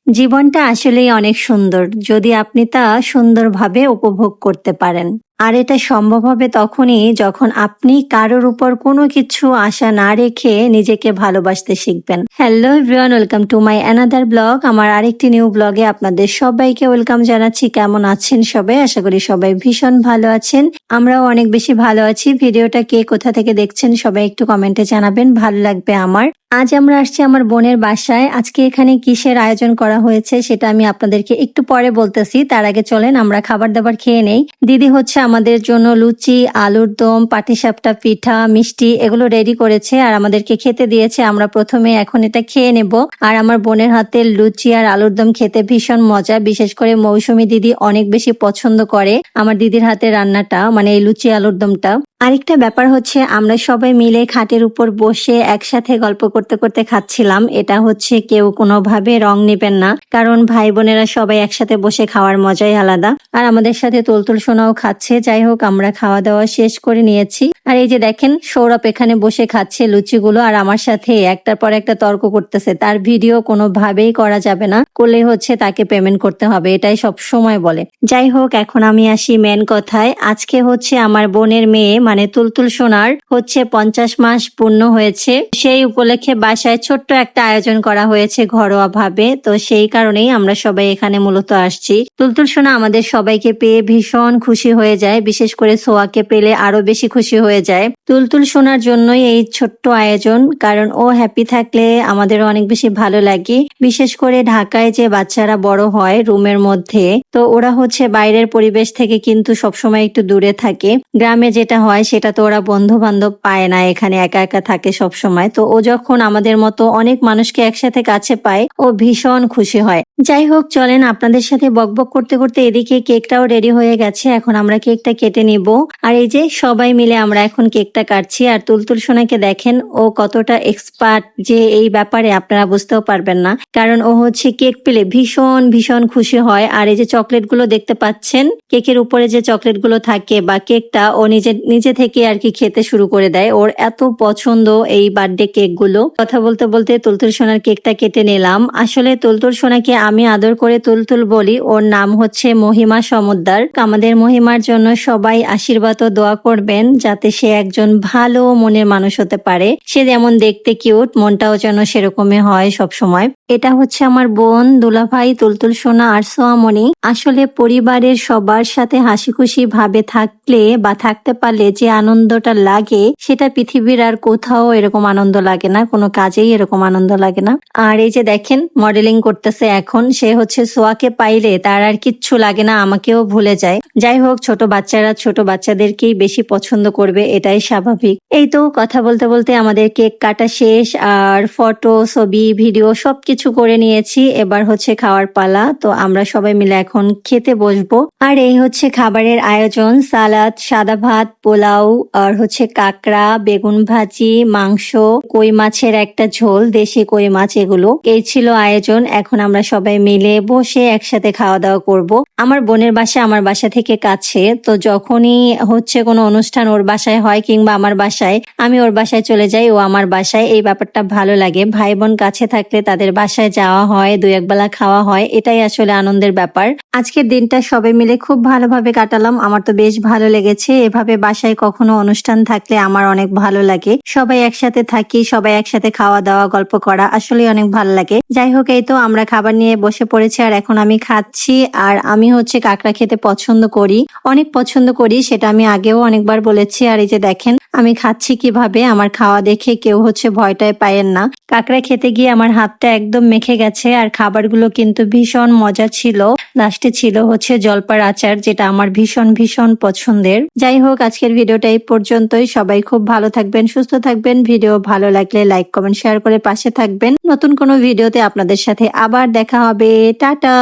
জীবনটা আসলেই অনেক সুন্দর যদি আপনি তা সুন্দরভাবে উপভোগ করতে পারেন। আর এটা সম্ভব হবে তখনই যখন আপনি কারোর উপর কোনো কিছু আশা না রেখে নিজেকে ভালোবাসতে শিখবেন। Hello everyone, welcome to my another blog. আমার আরেকটি নিউ ব্লগে আপনাদের সবাইকে ওয়েলকাম জানাচ্ছি। কেমন আছেন সবাই? আশা করি সবাই ভীষণ ভালো আছেন। আমরাও অনেক বেশি ভালো আছি। ভিডিওটা কে কোথা থেকে দেখছেন সবাই একটু কমেন্টে জানাবেন, ভালো লাগবে আমার। আজ আমরা আসছি আমার বোনের বাসায়। আজকে এখানে কিসের আয়োজন করা হয়েছে সেটা আমি আপনাদেরকে একটু পরে বলতেছি। তার আগে চলেন আমরা খাবার দাবার খেয়ে নেই। দিদি হচ্ছে আমাদের জন্য লুচি, আলুর দম, পাটিসাপটা পিঠা, মিষ্টি এগুলো রেডি করেছে আর আমাদেরকে খেতে দিয়েছে। আমরা প্রথমে এখন এটা খেয়ে নেব। আর আমার বোনের হাতের লুচি আর আলুর দম খেতে ভীষণ মজা, বিশেষ করে মৌসুমী দিদি অনেক বেশি পছন্দ করে আমার দিদির হাতের রান্নাটা, মানে এই লুচি আলুর দমটা। আরেকটা ব্যাপার হচ্ছে আমরা সবাই মিলে খাটের উপর বসে একসাথে গল্প করতে করতে খাচ্ছিলাম। এটা হচ্ছে কেউ কোনোভাবে রং নেবেন না, কারণ ভাই বোনেরা সবাই একসাথে বসে খাওয়ার মজাই আলাদা। আর আমাদের সাথে তুলতুল সোনাও খাচ্ছে। যাই হোক, আমরা খাওয়া দাওয়া শেষ করে নিয়েছি। আর এই যে দেখেন সৌরভ এখানে বসে খাচ্ছে লুচিগুলো আর আমার সাথে একটার পর একটা তর্ক করতেছে। তার ভিডিও কোনোভাবেই করা যাবে না, করলে হচ্ছে তাকে পেমেন্ট করতে হবে, এটাই সব সময় বলে। যাই হোক, এখন আমি আসি মেন কথায়। আজকে হচ্ছে আমার বোনের মেয়ে মানে তুলতুল সোনার হচ্ছে 50 মাস পূর্ণ হয়েছে। সেই উপলক্ষে বাসায় ছোট্ট একটা আয়োজন করা হয়েছে ঘরোয়া ভাবে। তো সেই কারণেই আমরা সবাই এখানে মূলত আসছি। তুলতুল সোনা আমাদের সবাইকে পেয়ে ভীষণ খুশি হয়ে যায়, বিশেষ করে সোয়াকে পেলে আরো বেশি খুশি হয়ে যায়। তুলতুল সোনার জন্যই এই ছোট্ট আয়োজন, কারণ ও হ্যাপি থাকলে আমাদেরও অনেক বেশি ভালো লাগে। বিশেষ করে ঢাকায় যে বাচ্চারা বড় হয় রুমের মধ্যে, তো ওরা হচ্ছে বাইরের পরিবেশ থেকে কিন্তু সবসময় একটু দূরে থাকে। গ্রামে যেটা হয় সেটা তো ওরা বন্ধু বান্ধব পায় না, এখানে একা একা থাকে সব সময়। তো ও যখন আমাদের মতো অনেক মানুষকে একসাথে কাছে পায় ও ভীষণ খুশি হয়। যাই হোক, চলেন আপনাদের সাথে বকবক করতে করতে এদিকে কেকটাও রেডি হয়ে গেছে। এখন আমরা কেকটা কেটে নিব। আর এই যে সবাই মিলে আমরা এখন কেকটা কাটছি। আর তুলতুল সোনাকে দেখেন, ও কতটা এক্সপার্ট যে এই ব্যাপারে আপনারা বুঝতেও পারবেন না, কারণ ও হচ্ছে কেক পেলে ভীষণ ভীষণ খুশি হয়। আর এই যে চকলেট গুলো দেখতে পাচ্ছেন, কেকের উপরে যে চকলেট গুলো থাকে বা কেকটা ও নিজে থেকে আর কি খেতে শুরু করে দেয়। ওর এত পছন্দ এই বার্থডে কেক গুলো। কথা বলতে বলতে তুলতুল সোনার কেকটা কেটে নিলাম। আসলে তুলতুল সোনাকে আমি আদর করে তুলতুল বলি। ওর নাম হচ্ছে মহিমা সমুদ্দার। আমাদের মহিমার জন্য সবাই আশীর্বাদ ও দোয়া করবেন, যাতে সে একজন ভালো মনের মানুষ হতে পারে। সে যেমন দেখতে কিউট, মনটাও যেন সেরকমই হয় সব সময়। এটা হচ্ছে আমার বোন, দুলাভাই, তুলতুল সোনা আর সোয়ামণি। আসলে পরিবারের সবার সাথে হাসি খুশি ভাবে থাকলে বা থাকতে পারলে যে আনন্দটা লাগে সেটা পৃথিবীর আর কোথাও এরকম আনন্দ লাগে না, কোনো কাজেই এরকম আনন্দ লাগে না। আর এই যে দেখেন মডেলিং করতেছে এখন। সে হচ্ছে সোয়াকে পাইলে তার আর কিচ্ছু লাগে না, আমাকেও ভুলে যায়। যাই হোক, ছোট বাচ্চারা ছোট বাচ্চাদেরকেই বেশি পছন্দ করবে, এটাই স্বাভাবিক। এই তো কথা বলতে বলতে আমাদের কেক কাটা শেষ আর ফটো, ছবি, ভিডিও সবকিছু করে নিয়েছি। এবার হচ্ছে খাওয়ার পালা। তো আমরা সবাই মিলে এখন খেতে বসবো। আর এই হচ্ছে খাবারের আয়োজন: সালাদ, সাদা ভাত, পোলাও, আর হচ্ছে কাঁকড়া, বেগুন ভাজি, মাংস, কই মাছের একটা ঝোল, দেশি কই মাছ, এগুলো এই ছিল আয়োজন। এখন আমরা সবাই মিলে বসে একসাথে খাওয়া দাওয়া করব। আমার বোনের বাসা আমার বাসা থেকে কাছে, তো যখনই হচ্ছে কোনো অনুষ্ঠান ওর বাসায় হয় কিংবা আমার বাসায়, আমি ওর বাসায় চলে যাই, ও আমার বাসায়। এই ব্যাপারটা ভালো লাগে। ভাই বোন কাছে থাকলে তাদের বাসায় যাওয়া হয়, দুই একবেলা খাওয়া হয়, এটাই আসলে আনন্দের ব্যাপার। আজকের দিনটা সবাই মিলে খুব ভালোভাবে কাটালাম। আমার তো বেশ ভালো লেগেছে। এভাবে বাসায় কখনো অনুষ্ঠান থাকলে আমার অনেক ভালো লাগে। সবাই একসাথে থাকি, সবাই একসাথে খাওয়া দাওয়া, গল্প করা আসলে অনেক ভালো লাগে। যাই হোক, এই তো আমরা খাবার নিয়ে বসে পড়েছি আর এখন আমি খাচ্ছি। আর আমি হচ্ছে কাঁকড়া খেতে পছন্দ করি, অনেক পছন্দ করি, সেটা আমি আগেও অনেকবার বলেছি। আর এই যে দেখেন আমি খাচ্ছি কিভাবে। আমার খাওয়া দেখে কেউ হচ্ছে ভয়টায় পায়েন না। কাঁকড়া খেতে গিয়ে আমার হাতটা একদম মেখে গেছে। আর খাবারগুলো কিন্তু ভীষণ মজা ছিল। লাস্টে ছিল হচ্ছে জলপার আচার, যেটা আমার ভীষণ ভীষণ পছন্দের। যাই হোক, আজকের ভিডিওটা এই পর্যন্তই। সবাই খুব ভালো থাকবেন, সুস্থ থাকবেন। ভিডিও ভালো লাগলে লাইক, কমেন্ট, শেয়ার করে পাশে থাকবেন। নতুন কোনো ভিডিওতে আপনাদের সাথে আবার দেখা হবে। টাটা।